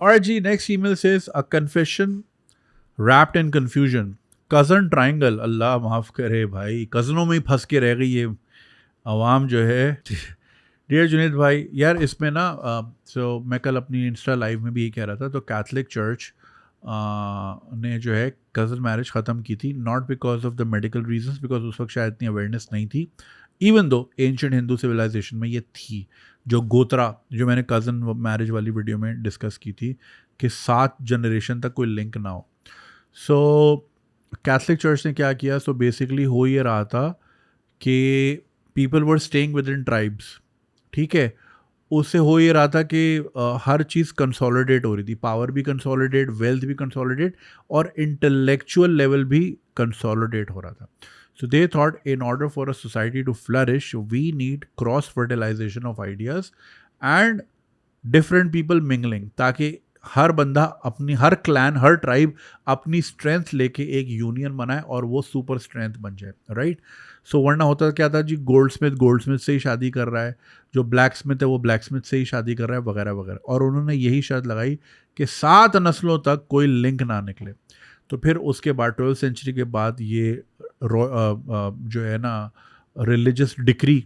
Alright जी, next email says a confession wrapped in confusion. Cousin triangle, Allah माफ़ करे भाई, कज़नों में ही फंस के रह गई ये अवाम जो है। डियर जुनेद भाई, यार इसमें ना मैं कल अपनी इंस्टा लाइव में भी ये कह रहा था, तो कैथलिक चर्च ने जो है कज़न मैरिज ख़त्म की थी, not because of the medical reasons, because उस वक्त शायद इतनी अवेयरनेस नहीं थी, even though ancient Hindu civilisation में ये थी। जो गोत्रा, जो मैंने कज़न मैरिज वाली वीडियो में डिस्कस की थी, कि 7 जनरेशन तक कोई लिंक ना हो। सो कैथलिक चर्च ने क्या किया, सो बेसिकली हो ये रहा था कि people were staying with in tribes, ठीक है। उससे हो ये रहा था कि हर चीज़ कंसोलिडेट हो रही थी, पावर भी कंसोलिडेट, वेल्थ भी कंसोलिडेट, और इंटेलेक्चुअल लेवल भी कंसोलिडेट हो रहा था। So they thought in order for a society to flourish we need cross fertilisation of ideas and different people mingling, ताकि हर बंदा अपनी, हर क्लैन, हर ट्राइब अपनी स्ट्रेंथ लेके एक यूनियन बनाए और वो सुपर स्ट्रेंथ बन जाए, राइट। सो वरना होता क्या था जी, गोल्ड स्मिथ से ही शादी कर रहा है, जो ब्लैक स्मिथ है वो ब्लैक स्मिथ से ही शादी कर रहा है, वगैरह वगैरह। और उन्होंने यही शर्त लगाई कि 7 नस्लों तक कोई लिंक ना निकले। तो फिर उसके बाद 12th सेंचुरी के बाद ये जो है ना रिलीजियस डिक्री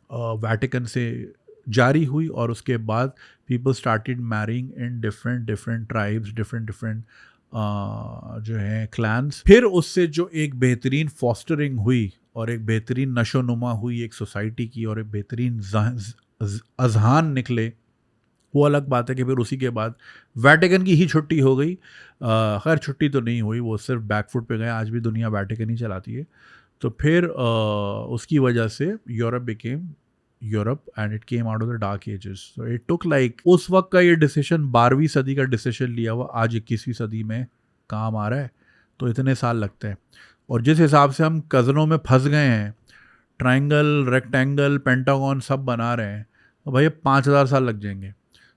वेटिकन से जारी हुई, और उसके बाद people started marrying in different different tribes, different different जो है क्लैंस। फिर उससे जो एक बेहतरीन फॉस्टरिंग हुई और एक बेहतरीन नशोनुमा हुई एक सोसाइटी की, और एक बेहतरीन अजहान निकले, वो अलग बात है कि फिर उसी के बाद वेटिकन की ही छुट्टी हो गई। खैर छुट्टी तो नहीं हुई, वो सिर्फ बैकफुट पे गए, आज भी दुनिया वेटिकन ही चलाती है। तो फिर उसकी वजह से Europe became Europe and it came out of the dark ages. So it took like, उस वक्त का ये डिसीजन 12वीं सदी का डिसीजन लिया हुआ आज 21वीं सदी में काम आ रहा है, तो इतने साल लगते हैं। और जिस हिसाब से हम कज़नों में फंस गए हैं, ट्राइंगल, रेक्टेंगल, पेंटागन सब बना रहे हैं, तो भैया 5,000 साल लग जाएंगे।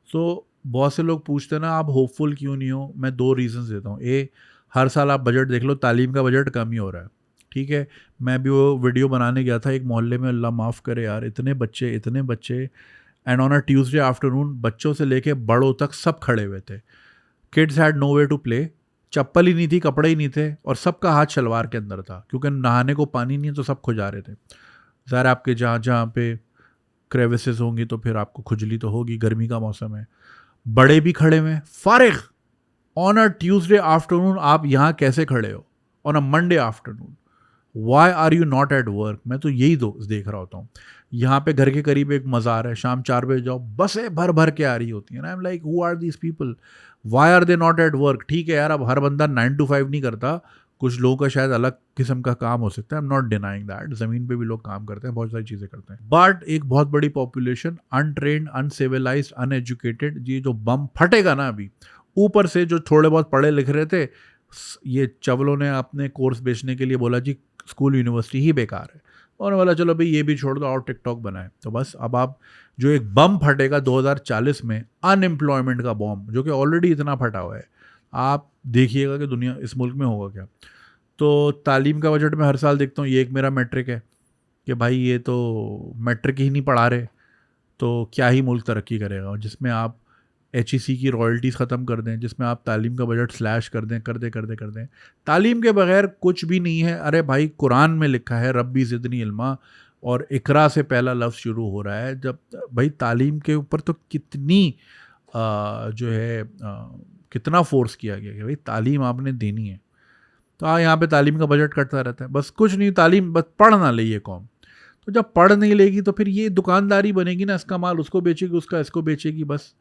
सो बहुत से लोग पूछते हैं ना आप होपफुल क्यों नहीं हो, मैं 2 रीज़न्स देता हूँ। हर साल आप बजट देख लो, तालीम का बजट कम ही हो रहा है, ठीक है। मैं भी वो वीडियो बनाने गया था एक मोहल्ले में, अल्लाह माफ़ करे यार, इतने बच्चे, and on a Tuesday afternoon बच्चों से लेके बड़ों तक सब खड़े हुए थे। Kids had no way to play, चप्पल ही नहीं थी, कपड़े ही नहीं थे, और सबका हाथ शलवार के अंदर था, क्योंकि नहाने को पानी नहीं है, तो सब खुजा रहे थे। ज़ाहिर आपके जहाँ जहाँ पे क्रेविसेस होंगी तो फिर आपको खुजली तो होगी, गर्मी का मौसम है। बड़े भी खड़े हुए फारिग, ऑन अ ट्यूसडे आफ्टरनून आप यहाँ कैसे खड़े हो, on a Monday afternoon, why are you not at work. मैं तो यही देख रहा होता हूँ। यहाँ पे घर के करीब एक मज़ार है, शाम 4 बजे जाओ, बसें भर भर के आ रही होती हैं ना। I am like, who are these people, why are they not at work. ठीक है यार, अब हर बंदा 9 to 5 नहीं करता, कुछ लोगों का शायद अलग किस्म का काम हो सकता है, I am not denying that, ज़मीन पे भी लोग काम करते हैं, बहुत सारी चीज़ें करते हैं, बट एक बहुत बड़ी पॉपुलेशन अनट्रेन्ड, अनसिविलाइज्ड, अनएजुकेटेड, ये जो बम फटेगा ना अभी, ऊपर से जो थोड़े बहुत पढ़े लिख रहे थे, ये चवलों ने अपने कोर्स बेचने के लिए बोला जी स्कूल यूनिवर्सिटी ही बेकार है, और बोला चलो भाई ये भी छोड़ दो और टिकटॉक बनाए। तो बस अब आप, जो एक बम फटेगा 2040 में, अनएम्प्लॉयमेंट का बॉम्ब, जो कि ऑलरेडी इतना फटा हुआ है, आप देखिएगा कि दुनिया, इस मुल्क में होगा क्या। तो तालीम का बजट में हर साल देखता हूँ, ये एक मेरा मैट्रिक है कि भाई ये तो मैट्रिक ही नहीं पढ़ा रहे, तो क्या ही मुल्क तरक्की करेगा। और जिसमें आप HEC की रॉयल्टीज़ ख़त्म कर दें, जिसमें आप तालीम का बजट स्लैश कर दें, तालीम के बगैर कुछ भी नहीं है। अरे भाई, कुरान में लिखा है रब्बी ज़िदनी इल्मा, और इकरा से पहला लफ्ज़ शुरू हो रहा है। जब भाई तालीम के ऊपर तो कितनी जो है कितना फोर्स किया गया कि भाई तालीम आपने देनी है। तो यहाँ पे तालीम का बजट कटता रहता है, बस कुछ नहीं, तालीम बस पढ़ ना ले ये कौम। तो जब पढ़ नहीं लेगी तो फिर ये दुकानदारी बनेगी ना, इसका माल उसको बेचेगी, उसका इसको बेचेगी, बस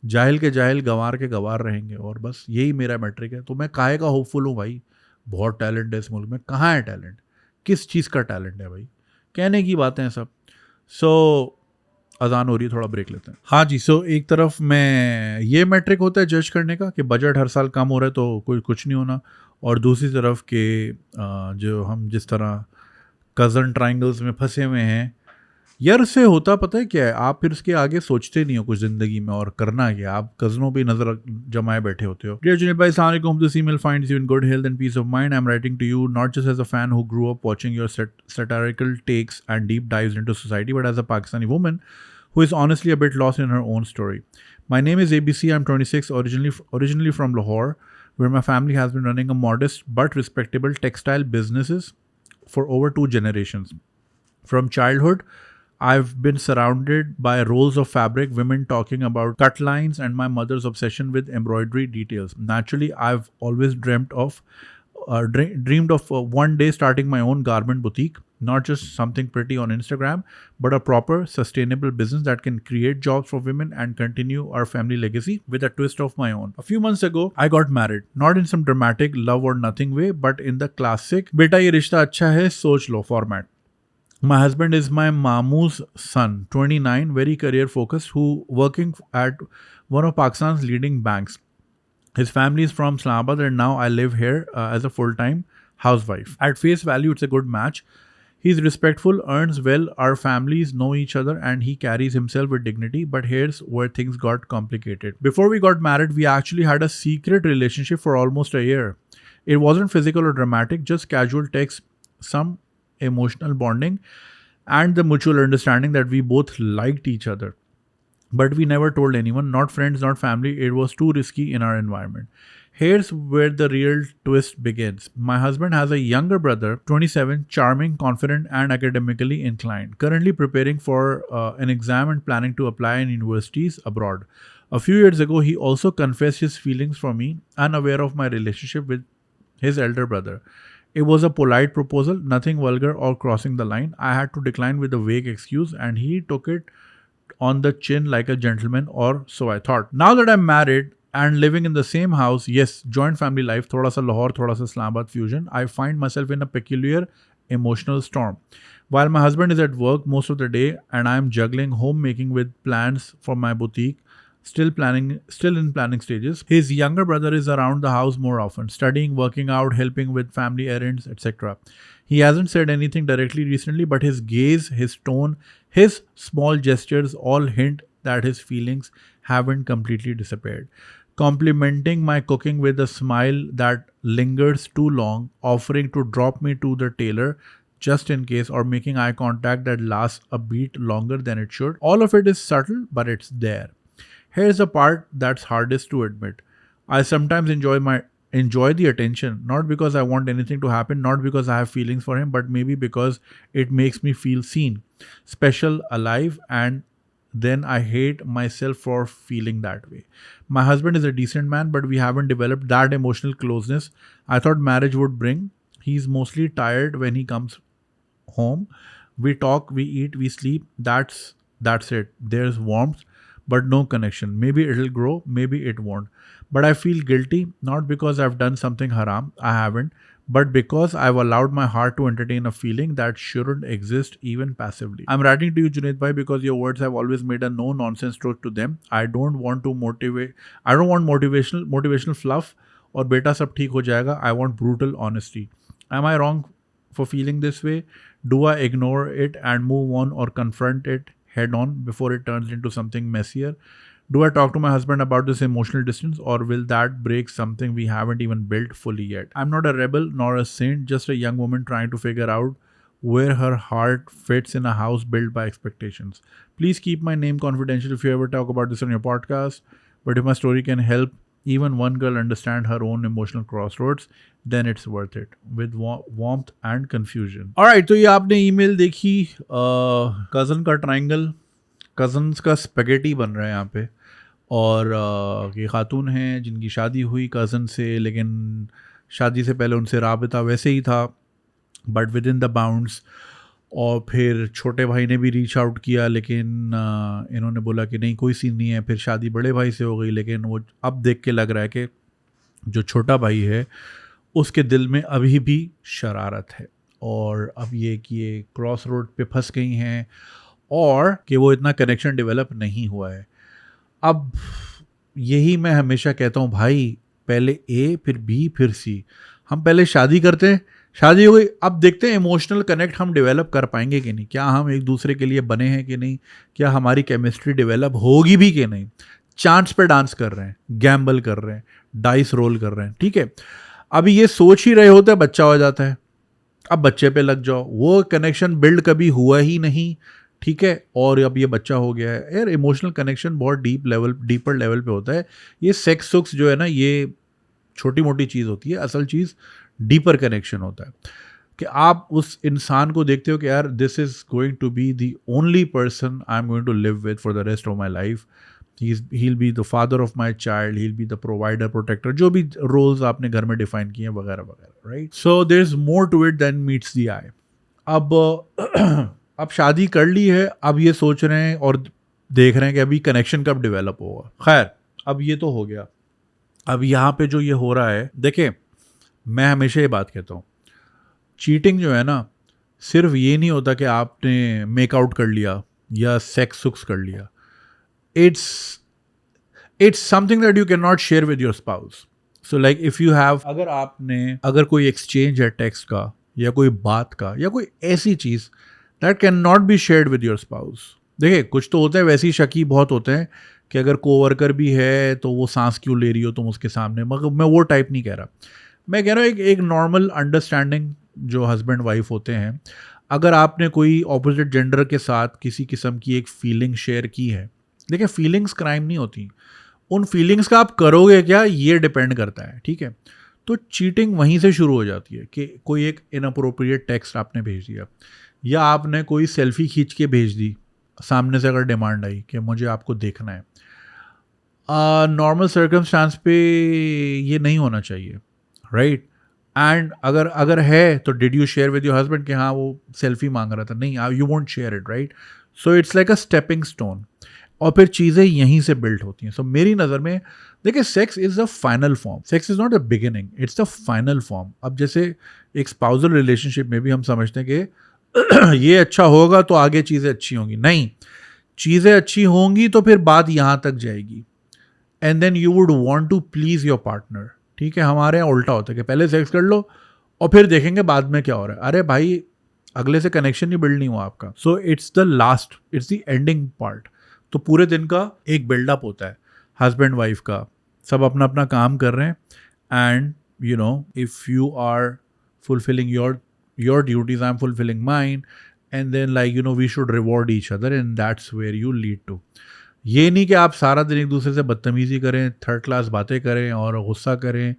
जाहिल के जाहिल, गंवार के गंवार रहेंगे। और बस यही मेरा मैट्रिक है। तो मैं काहे का होपफुल हूँ भाई, बहुत टैलेंट है इस मुल्क में। कहाँ है टैलेंट, किस चीज़ का टैलेंट है भाई, कहने की बातें हैं सब। सो अजान हो रही है, थोड़ा ब्रेक लेते हैं। हाँ जी, सो एक तरफ मैं, ये मैट्रिक होता है जज करने का कि बजट हर साल कम हो रहा है तो कोई कुछ नहीं होना, और दूसरी तरफ के जो हम जिस तरह कज़न ट्राइंगल्स में फंसे हुए हैं, यार से होता पता है क्या है, आप फिर उसके आगे सोचते नहीं हो कुछ ज़िंदगी में और करना क्या, आप कज़नों पे नज़र जमाए बैठे होते हो। डियर जुनेद भाई, अस्सलाम वालेकुम। This email finds you in good health and peace of mind. I am writing to you not just as a fan who grew up watching your satirical takes and deep dives into society, but as a Pakistani woman who is honestly a bit lost in her own story. My name is ABC. I'm 26, originally from Lahore, where my family has been running a modest but respectable textile businesses for over 2 generations. From childhood, I've been surrounded by rolls of fabric, women talking about cut lines, and my mother's obsession with embroidery details. Naturally, I've always dreamed of one day starting my own garment boutique, not just something pretty on Instagram, but a proper, sustainable business that can create jobs for women and continue our family legacy with a twist of my own. A few months ago, I got married, not in some dramatic love or nothing way, but in the classic "beta ye rishta acha hai, soch lo" format. My husband is my Mamu's son, 29, very career focused, who working at one of Pakistan's leading banks. His family is from Islamabad and now I live here as a full-time housewife. At face value, it's a good match. He's respectful, earns well, our families know each other, and he carries himself with dignity. But here's where things got complicated. Before we got married, we actually had a secret relationship for almost a year. It wasn't physical or dramatic, just casual texts, some emotional bonding, and the mutual understanding that we both liked each other. But we never told anyone, not friends, not family. It was too risky in our environment. Here's where the real twist begins. My husband has a younger brother, 27, charming, confident, and academically inclined, currently preparing for an exam and planning to apply in universities abroad. A few years ago, he also confessed his feelings for me, unaware of my relationship with his elder brother. It was a polite proposal, nothing vulgar or crossing the line. I had to decline with a vague excuse, and he took it on the chin like a gentleman, or so I thought. Now that I'm married and living in the same house, yes, joint family life, thoda sa Lahore, thoda sa Islamabad fusion, I find myself in a peculiar emotional storm. While my husband is at work most of the day and I am juggling homemaking with plans for my boutique, still in planning stages, his younger brother is around the house more often, studying, working out, helping with family errands, etc. He hasn't said anything directly recently, but his gaze, his tone, his small gestures all hint that his feelings haven't completely disappeared. Complimenting my cooking with a smile that lingers too long, offering to drop me to the tailor just in case, or making eye contact that lasts a beat longer than it should. All of it is subtle, but it's there. Here's the part that's hardest to admit. I sometimes enjoy the attention, not because I want anything to happen, not because I have feelings for him, but maybe because it makes me feel seen, special, alive, and then I hate myself for feeling that way. My husband is a decent man, but we haven't developed that emotional closeness I thought marriage would bring. He's mostly tired when he comes home. We talk, we eat, we sleep. That's it. There's warmth, but no connection. Maybe it'll grow, maybe it won't. But I feel guilty, not because I've done something haram, I haven't, but because I've allowed my heart to entertain a feeling that shouldn't exist even passively. I'm writing to you, Junaid bhai, because your words have always made a no-nonsense truth to them. I don't want motivational fluff or beta sab theek ho jayega. I want brutal honesty. Am I wrong for feeling this way? Do I ignore it and move on, or confront it head on before it turns into something messier? Do I talk to my husband about this emotional distance, or will that break something we haven't even built fully yet? I'm not a rebel nor a saint, just a young woman trying to figure out where her heart fits in a house built by expectations. Please keep my name confidential if you ever talk about this on your podcast, but if my story can help even one girl understand her own emotional crossroads, then it's worth it, with warmth and confusion. Alright, तो ये आपने email देखी, cousin का triangle, cousins का spaghetti बन रहा है यहाँ पे, और ये खातून हैं जिनकी शादी हुई कज़न से, लेकिन शादी से पहले उनसे राबिता वैसे ही था, but with in the bounds. और फिर छोटे भाई ने भी रीच आउट किया, लेकिन इन्होंने बोला कि नहीं, कोई सीन नहीं है. फिर शादी बड़े भाई से हो गई, लेकिन वो अब देख के लग रहा है कि जो छोटा भाई है उसके दिल में अभी भी शरारत है, और अब ये कि ये क्रॉस रोड पे फंस गई हैं, और कि वो इतना कनेक्शन डेवलप नहीं हुआ है. अब यही मैं हमेशा कहता हूँ, भाई पहले ए फिर बी फिर सी. हम पहले शादी करते हैं, शादी हो गई, अब देखते हैं इमोशनल कनेक्ट हम डेवलप कर पाएंगे कि नहीं, क्या हम एक दूसरे के लिए बने हैं कि नहीं, क्या हमारी केमिस्ट्री डेवलप होगी भी कि नहीं. चांस पे डांस कर रहे हैं, गैम्बल कर रहे हैं, डाइस रोल कर रहे हैं, ठीक है. अभी ये सोच ही रहे होते बच्चा हो जाता है, अब बच्चे पे लग जाओ, वो कनेक्शन बिल्ड कभी हुआ ही नहीं, ठीक है, और अब ये बच्चा हो गया है यार, इमोशनल कनेक्शन बहुत डीपर लेवल पे होता है। ये सेक्स सुक्स जो है ना, ये छोटी मोटी चीज़ होती है, असल चीज़ डीपर कनेक्शन होता है कि आप उस इंसान को देखते हो कि यार this is going to be the only person I am going to live with for the rest of my life. he'll be the father of my child, he'll be the provider, protector, जो भी roles आपने घर में define किए हैं वगैरह वगैरह, right. So there is more to it than meets the eye. अब अब शादी कर ली है, अब ये सोच रहे हैं और देख रहे हैं कि अभी कनेक्शन कब डेवलप होगा। खैर, अब ये तो हो गया। अब यहाँ पे जो ये हो रहा है, देखें, मैं हमेशा ये बात कहता हूँ, चीटिंग जो है ना, सिर्फ ये नहीं होता कि आपने मेकआउट कर लिया या सेक्स सुक्स कर लिया। it's something that you cannot share with your spouse. So like if you have, अगर कोई एक्सचेंज है टेक्स्ट का या कोई बात का या कोई ऐसी चीज that cannot be shared with your spouse। देखिए, कुछ तो होता है वैसे ही शकी बहुत होते हैं कि अगर कोवर्कर भी है तो वो सांस क्यों ले रही हो तुम उसके सामने, मगर मैं वो टाइप नहीं कह रहा। मैं कह रहा हूँ एक नॉर्मल अंडरस्टैंडिंग जो हस्बैंड वाइफ होते हैं, अगर आपने कोई ऑपोजिट जेंडर के साथ किसी किस्म की एक फीलिंग शेयर की है, देखिए फीलिंग्स क्राइम नहीं होती, उन फीलिंग्स का आप करोगे क्या ये डिपेंड करता है, ठीक है। तो चीटिंग वहीं से शुरू हो जाती है कि कोई एक इनअप्रोप्रिएट टेक्स्ट आपने भेज दिया या आपने कोई सेल्फी खींच के भेज दी, सामने से अगर डिमांड आई कि मुझे आपको देखना है। नॉर्मल सर्कमस्टांस पे ये नहीं होना चाहिए, राइट। एंड अगर है तो did you share with your husband कि हाँ वो सेल्फी मांग रहा था? नहीं, you won't share it, right. So it's like a stepping stone, और फिर चीज़ें यहीं से बिल्ड होती हैं। सो मेरी नज़र में देखिए, sex is the final form, sex is not a beginning, it's the final form. अब जैसे एक स्पाउजल रिलेशनशिप में भी हम समझते हैं कि ये अच्छा होगा तो आगे चीज़ें अच्छी होंगी, नहीं, चीज़ें अच्छी होंगी तो फिर बात यहाँ तक जाएगी, and then you would want to please your partner, ठीक है। हमारे यहाँ उल्टा होता है कि पहले सेक्स कर लो और फिर देखेंगे बाद में क्या हो रहा है। अरे भाई, अगले से कनेक्शन नहीं बिल्ड नहीं हुआ आपका। So it's the last, it's the ending part. तो पूरे दिन का एक बिल्डअप होता है हस्बैंड वाइफ का, सब अपना अपना काम कर रहे हैं, and you know if you are fulfilling your duties, I am fulfilling mine, and then like you know we should reward each other, and that's where you lead to. ये नहीं कि आप सारा दिन एक दूसरे से बदतमीजी करें, थर्ड क्लास बातें करें और गुस्सा करें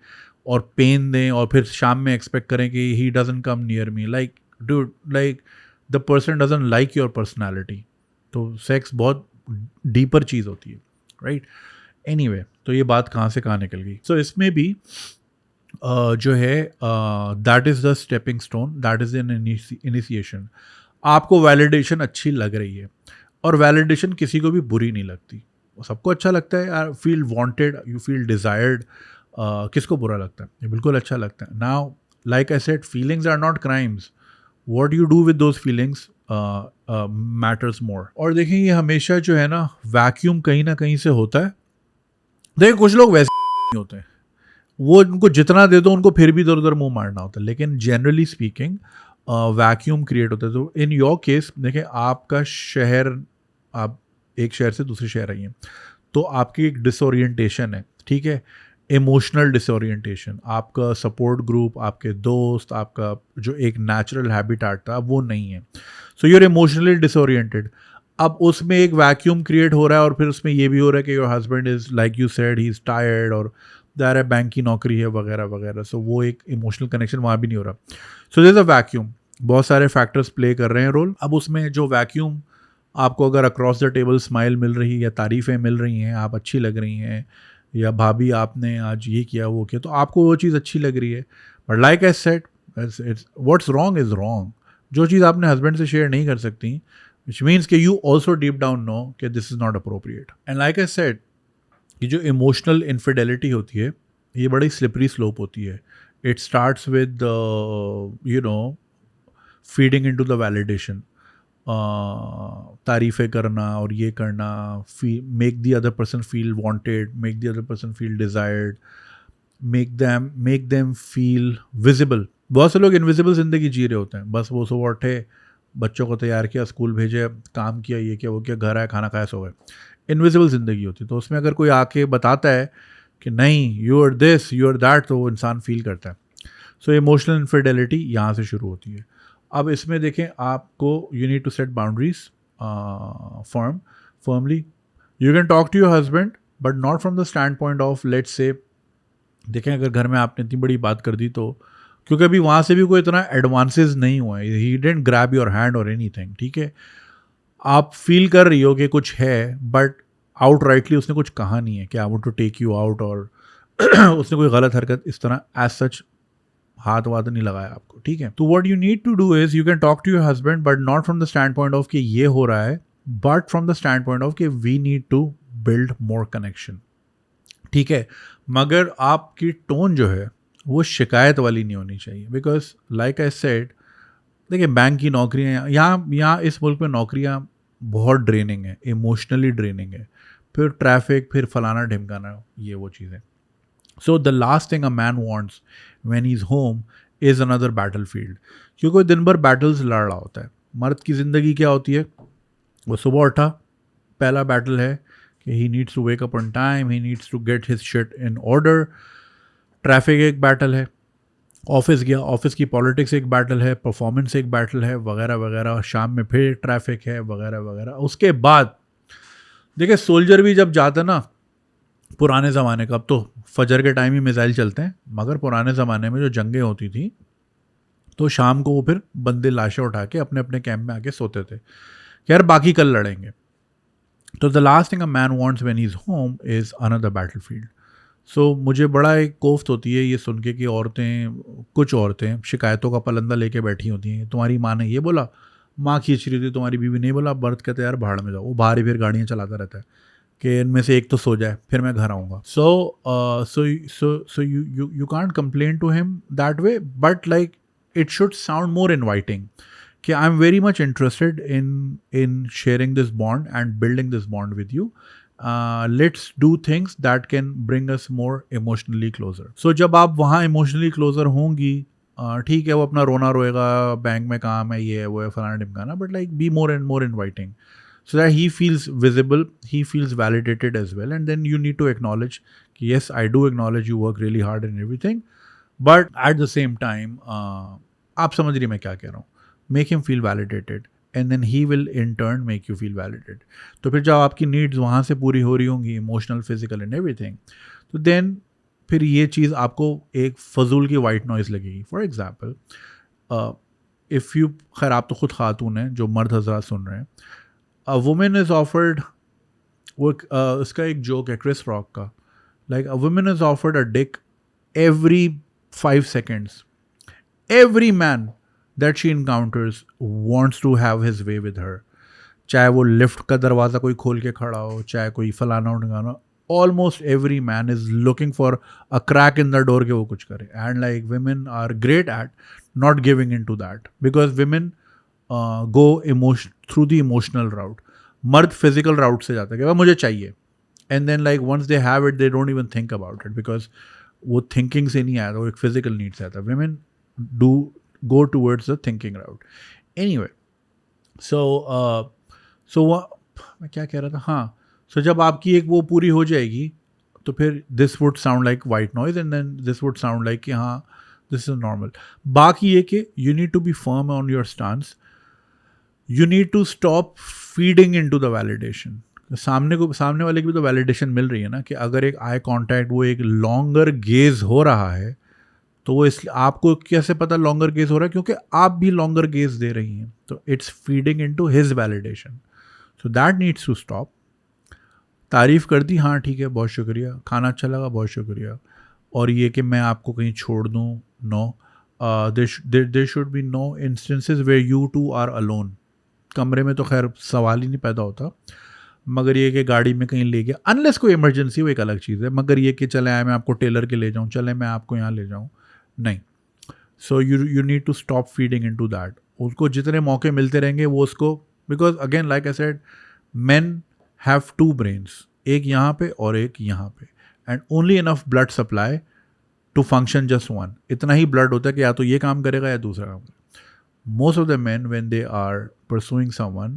और पेन दें और फिर शाम में एक्सपेक्ट करें कि he doesn't come near me, like dude, like the person doesn't like your personality. तो सेक्स बहुत डीपर चीज़ होती है, राइट। एनीवे, तो ये बात कहाँ से कहाँ निकल गई। सो इसमें भी जो है that is the stepping stone, that is an initiation. आपको वैलिडेशन अच्छी लग रही है, और वैलिडेशन किसी को भी बुरी नहीं लगती, सबको अच्छा लगता है यार, feel wanted, you feel desired. किसको बुरा लगता है? ये बिल्कुल अच्छा लगता है। Now like I said, feelings are not crimes, what you do with those feelings matters more. और देखिए, ये हमेशा जो है ना वैक्यूम कहीं ना कहीं से होता है। देखिए, कुछ लोग वैसे नहीं होते हैं, वो उनको जितना दे दो उनको फिर भी इधर उधर मुंह मारना होता है, लेकिन जनरली स्पीकिंग वैक्यूम क्रिएट होता है। तो इन योर केस देखिए, आपका शहर, आप एक शहर से दूसरे शहर आई हैं, तो आपकी एक डिसोरिएंटेशन है, ठीक है, इमोशनल डिसोरिएंटेशन। आपका सपोर्ट ग्रुप, आपके दोस्त, आपका जो एक नेचुरल हैबिटेट था वो नहीं है। So you are emotionally disoriented. अब उसमें एक वैक्यूम क्रिएट हो रहा है, और फिर उसमें ये भी हो रहा है कि your husband is like you said, he is tired, और दायरा बैंक की नौकरी है वगैरह वगैरह। सो वो एक इमोशनल कनेक्शन वहाँ भी नहीं हो रहा। So there is a vacuum, बहुत सारे फैक्टर्स प्ले कर रहे हैं रोल। अब उसमें जो वैक्यूम, आपको अगर अक्रॉस द टेबल स्माइल मिल रही है या तारीफ़ें मिल रही हैं, आप अच्छी लग रही हैं, या भाभी आपने आज ये किया वो किया, तो आपको वो चीज़ अच्छी लग रही है। But like I said, what's wrong is wrong. जो चीज़ आपने हस्बैंड से शेयर नहीं कर सकती, विच मीन्स कि you also deep down know कि this is not appropriate. And like I said, कि जो इमोशनल इनफिडेलिटी होती है, ये बड़ी स्लिपरी स्लोप होती है। It starts with you know feeding into the validation, तारीफ़ें करना और ये करना, make the other person feel wanted, make the other person feel desired, make them feel visible. बहुत से लोग इनविजिबल ज़िंदगी जी रहे होते हैं, बस वो सुबह उठे, बच्चों को तैयार किया, स्कूल भेजे, काम किया, ये किया वो किया, घर आया, खाना खाया, सो गए। इनविजिबल ज़िंदगी होती है। तो उसमें अगर कोई आके बताता है कि नहीं you are this, you are that, तो वो इंसान फील करता है। सो इमोशनल इनफिडेलिटी यहाँ से शुरू होती है। अब इसमें देखें, आपको you need to set boundaries. firmly. You can talk to your husband, but not from the standpoint of, let's say, देखें अगर घर में आपने इतनी बड़ी बात कर दी तो, क्योंकि अभी वहाँ से भी कोई इतना एडवांसेस नहीं हुआ है, he didn't grab your hand और एनीथिंग, ठीक है, आप फील कर रही हो कि कुछ है, बट आउट राइटली उसने कुछ कहा नहीं है कि I want to take you out, और उसने कोई गलत हरकत इस तरह एज सच हाथ वाथ नहीं लगाया आपको, ठीक है. तो what you need to do is you can talk to your husband, but not from the standpoint of कि ये हो रहा है, but from the standpoint of कि we need to build more connection, ठीक है. मगर आपकी टोन जो है वो शिकायत वाली नहीं होनी चाहिए, बिकॉज लाइक आई सेड, देखिए बैंक की नौकरियाँ यहाँ इस मुल्क में नौकरियाँ बहुत ड्रेनिंग है, इमोशनली ड्रेनिंग है, फिर ट्रैफिक, फिर फलाना ढिमकाना, ये वो चीज़ें. So the last thing a man wants when he is home is another battle field, क्योंकि वो दिन भर बैटल्स लड़ रहा होता है. मर्द की ज़िंदगी क्या होती है, वो सुबह उठा, पहला बैटल है कि he needs to wake up on time, he needs to get his shit in order. Traffic एक बैटल है, ऑफिस गया, ऑफिस की पॉलिटिक्स एक बैटल है, परफॉर्मेंस एक बैटल है, वगैरह वगैरह, शाम में फिर ट्रैफिक है, वगैरह वगैरह. उसके बाद देखिए सोल्जर भी जब जाता है ना, पुराने ज़माने का, अब तो फजर के टाइम ही मिसाइल चलते हैं, मगर पुराने ज़माने में जो जंगें होती थी तो शाम को वो फिर बंदे लाशें उठा के अपने अपने कैंप में आके सोते थे कि यार बाकी कल लड़ेंगे. तो the last thing a man wants when he is home is another battlefield. So मुझे बड़ा एक कोफ्त होती है ये सुन के कि कुछ औरतें शिकायतों का पलंदा लेके बैठी होती हैं. तुम्हारी माँ ने ये बोला, माँ खींच रही थी, तुम्हारी बीवी नहीं बोला, मर्द कहते यार भाड़ में जाओ, वो बाहर ही फिर गाड़ियाँ चलाता रहता है कि इनमें से एक तो सो जाए, फिर मैं घर आऊँगा. So you can't complain to him that way, but like it should sound more inviting कि I am very much interested in sharing this bond and building this bond with you. Let's do things that can bring us more emotionally closer. So जब आप वहाँ emotionally closure होंगी, ठीक है, वो अपना रोना रोएगा, बैंक में काम है, ये है वो है, फलाना ढिमकाना, but like be more and more inviting so that he feels visible, he feels validated as well, and then you need to acknowledge yes, I do acknowledge you work really hard and everything, but at the same time आप समझ रही मैं क्या कह रहा हूँ, make him feel validated and then he will in turn make you feel validated. तो फिर जब आपकी needs वहाँ से पूरी हो रही होंगी, emotional, physical and everything, तो then फिर ये चीज़ आपको एक फजूल की वाइट नॉइज़ लगेगी. फॉर एग्जाम्पल, इफ़ यू, खैर आप तो खुद खातून हैं जो मर्द हजरात सुन रहे हैं, a woman is offered, वो इसका एक जोक है क्रिस रॉक का, like a woman is offered a dick every 5 seconds. Every man that she encounters wants to have his way with her. चाहे वो लिफ्ट का दरवाज़ा कोई खोल के खड़ा हो, चाहे कोई फलाना ढिमकाना, almost every man is looking for a crack in the door के वो कुछ करे. And like women are great at not giving into that, because women go through the emotional route. मर्द फिजिकल राउट से जाता है कि भाई मुझे चाहिए, and then like once they have it they don't even think about it, because वो thinking से नहीं आता, वो एक फिजिकल नीड से आता है. women do go towards the thinking route. Anyway, so मैं क्या कह रहा था, हाँ, so जब आपकी एक वो पूरी हो जाएगी तो फिर this would sound like white noise, and then this would sound like कि हाँ दिस इज नॉर्मल. बाकी ये कि you need to be firm on your stance, you need to stop feeding into the validation. सामने वाले की भी तो वैलिडेशन मिल रही है ना, कि अगर एक आई कांटेक्ट, वो एक लॉन्गर गेज हो रहा है, तो वो इसलिए आपको कैसे पता लॉन्गर गेज हो रहा है, क्योंकि आप भी लॉन्गर गेज दे रही हैं, तो it's feeding into his validation. So that needs to stop. तारीफ़ कर दी, हाँ ठीक है, बहुत शुक्रिया, खाना अच्छा लगा, बहुत शुक्रिया, और ये कि मैं आपको कहीं छोड़ दूँ, no. There should be no instances where you two are alone. कमरे में तो खैर सवाल ही नहीं पैदा होता, मगर ये कि गाड़ी में कहीं ले गया, अनलेस कोई इमरजेंसी हो, एक अलग चीज़ है, मगर ये कि चले आए मैं आपको टेलर के ले जाऊँ, चले मैं आपको यहाँ ले जाऊँ, नहीं. So you need to stop feeding into that. उसको जितने मौके मिलते रहेंगे वो उसको, because again like I said, men have 2 brains, एक यहाँ पे और एक यहाँ पे, and only enough blood supply to function just one. इतना ही ब्लड होता है कि या तो ये काम करेगा या दूसरा काम करेगा. Most of the men, when they are pursuing someone,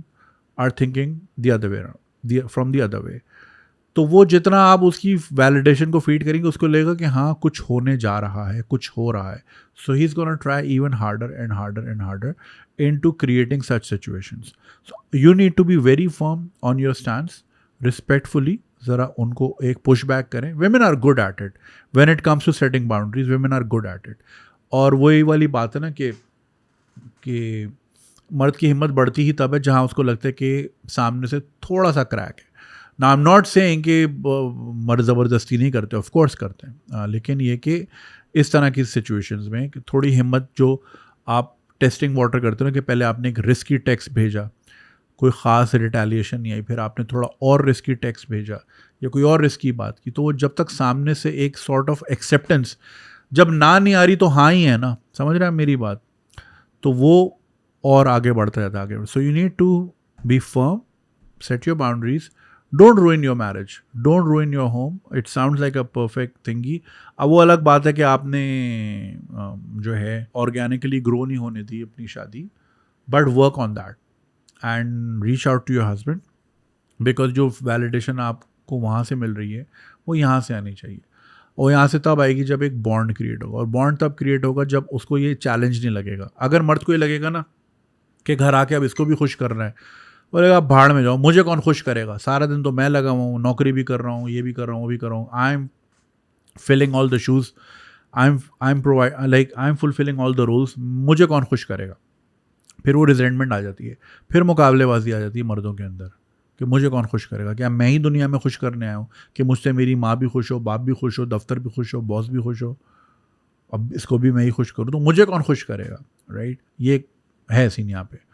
are thinking the other way around, from the other way. तो वो जितना आप उसकी वैलिडेशन को फीड करेंगे उसको लगेगा कि हाँ कुछ होने जा रहा है, कुछ हो रहा है. So he is gonna try even harder and harder and harder into creating such situations. So you need to be very firm on your stance, respectfully. ज़रा उनको एक पुश बैक करें. Women are good at it. When it comes to setting boundaries, women are good at it. और वही वाली बात है ना कि मर्द की हिम्मत बढ़ती ही तब है जहाँ उसको लगता है कि सामने से थोड़ा सा क्रैक है. ना आई एम नॉट सेइंग कि मर्द ज़बरदस्ती नहीं करते, ऑफ कोर्स करते हैं, लेकिन ये कि इस तरह की सिचुएशंस में कि थोड़ी हिम्मत जो आप टेस्टिंग वाटर करते हो ना कि पहले आपने एक रिस्की टेक्स्ट भेजा, कोई ख़ास रिटेलिएशन नहीं आई, फिर आपने थोड़ा और रिस्की टेक्स्ट भेजा या कोई और रिस्की बात की, तो वो जब तक सामने से एक सॉर्ट ऑफ एक्सेप्टेंस, जब ना नहीं आ रही तो हाँ ही है ना, समझ रहा है मेरी बात, तो वो और आगे बढ़ता जाता है आगे. So you need to be firm, set your boundaries, don't ruin your marriage, don't ruin your home. It sounds like a perfect thingy. अब वो अलग बात है कि आपने जो है ऑर्गेनिकली ग्रो नहीं होने दी अपनी शादी, but work on that and reach out to your husband, because जो वैलिडेशन आपको वहाँ से मिल रही है वो यहाँ से आनी चाहिए. और यहाँ से तब आएगी जब एक बॉन्ड क्रिएट होगा, और बॉन्ड तब क्रिएट होगा जब उसको ये चैलेंज नहीं लगेगा. अगर मर्द को ये लगेगा ना कि घर आके अब इसको भी खुश करना है, बोलेगा भाड़ में जाओ, मुझे कौन खुश करेगा, सारा दिन तो मैं लगा हुआ हूँ, नौकरी भी कर रहा हूँ, ये भी कर रहा हूँ, वो भी कर रहा हूँ, I am filling all the shoes, I am fulfilling all the roles, मुझे कौन खुश करेगा. फिर वो रिजेंटमेंट आ जाती है, फिर मुकाबलेबाजी आ जाती है मर्दों के अंदर कि मुझे कौन खुश करेगा, क्या मैं ही दुनिया में खुश करने आया हूँ कि मुझसे मेरी माँ भी खुश हो, बाप भी खुश हो, दफ्तर भी खुश हो, बॉस भी खुश हो, अब इसको भी मैं ही खुश करूँ तो मुझे कौन खुश करेगा, राइट. ये है सीन यहाँ पे.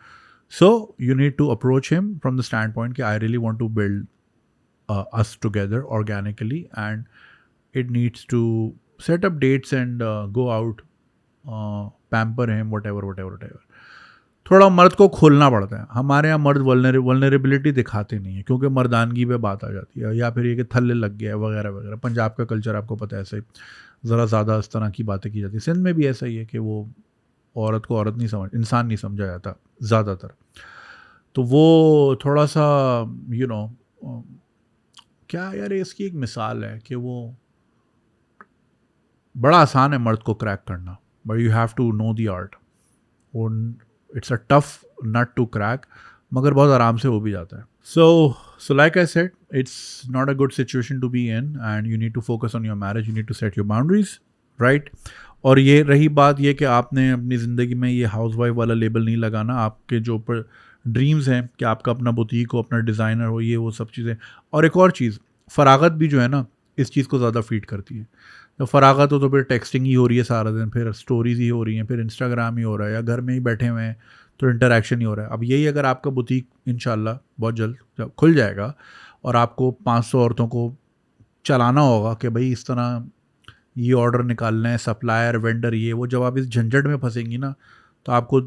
So you need to approach him from the standpoint that I really want to build us together organically, and it needs to set up dates and go out, pamper him, whatever. थोड़ा मर्द को खोलना पड़ता है. हमारे यहाँ मर्द vulnerability दिखाते नहीं है क्योंकि मर्दानगी पे बात आ जाती है, या फिर ये कि थल्ले लग गया वगैरह वगैरह. पंजाब का कल्चर आपको पता है, ऐसे ज़रा ज़्यादा इस तरह की बातें की जाती है. सिंध में भी ऐसा ही है कि वो औरत को औरत नहीं समझ, इंसान नहीं समझा जाता ज़्यादातर. तो वो थोड़ा सा क्या यार, इसकी एक मिसाल है कि वो बड़ा आसान है मर्द को क्रैक करना, but you have to know the art. वो it's a tough nut to crack, मगर बहुत आराम से हो भी जाता है. So like I said, it's not a good situation to be in, and you need to focus on your marriage, you need to set your boundaries, right. और ये रही बात ये कि आपने अपनी ज़िंदगी में ये हाउसवाइफ वाला लेबल नहीं लगाना. आपके जो ऊपर ड्रीम्स हैं कि आपका अपना बुटीक हो, अपना डिज़ाइनर हो, ये वो सब चीज़ें. और एक और चीज़, फ़रागत भी जो है ना इस चीज़ को ज़्यादा फीड करती है. तो फ़रागत हो तो फिर टेक्सटिंग ही हो रही है सारा दिन, फिर स्टोरीज़ ही हो रही हैं, फिर इंस्टाग्राम ही हो रहा है, या घर में ही बैठे हुए हैं तो इंटरेक्शन ही हो रहा है. अब यही अगर आपका बुटीक इंशाल्लाह बहुत जल्द जब खुल जाएगा और आपको 500 औरतों को चलाना होगा कि भाई इस तरह ये ऑर्डर निकालना है, सप्लायर वेंडर ये वो, जब आप इस झंझट में फंसेंगी ना तो आपको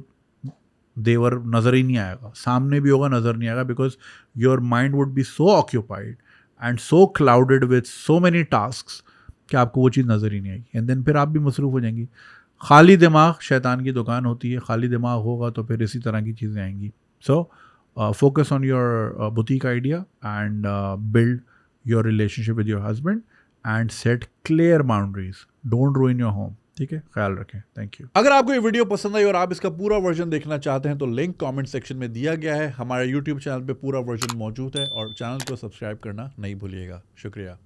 देवर नज़र ही नहीं आएगा, सामने भी होगा नज़र नहीं आएगा, because your mind would be so occupied and so clouded with so many tasks कि आपको वो चीज़ नज़र ही नहीं आएगी. एंड देन फिर आप भी मसरूफ़ हो जाएंगी. खाली दिमाग शैतान की दुकान होती है, खाली दिमाग होगा तो फिर इसी तरह की चीज़ें आएंगी. So focus on your boutique idea and build your relationship with your husband and set clear boundaries. Don't ruin your home. ठीक है, ख्याल रखें. Thank you. अगर आपको ये वीडियो पसंद आई और आप इसका पूरा वर्जन देखना चाहते हैं तो लिंक कमेंट सेक्शन में दिया गया है. हमारे यूट्यूब चैनल पे पूरा वर्जन मौजूद है और चैनल को सब्सक्राइब करना नहीं भूलिएगा. शुक्रिया.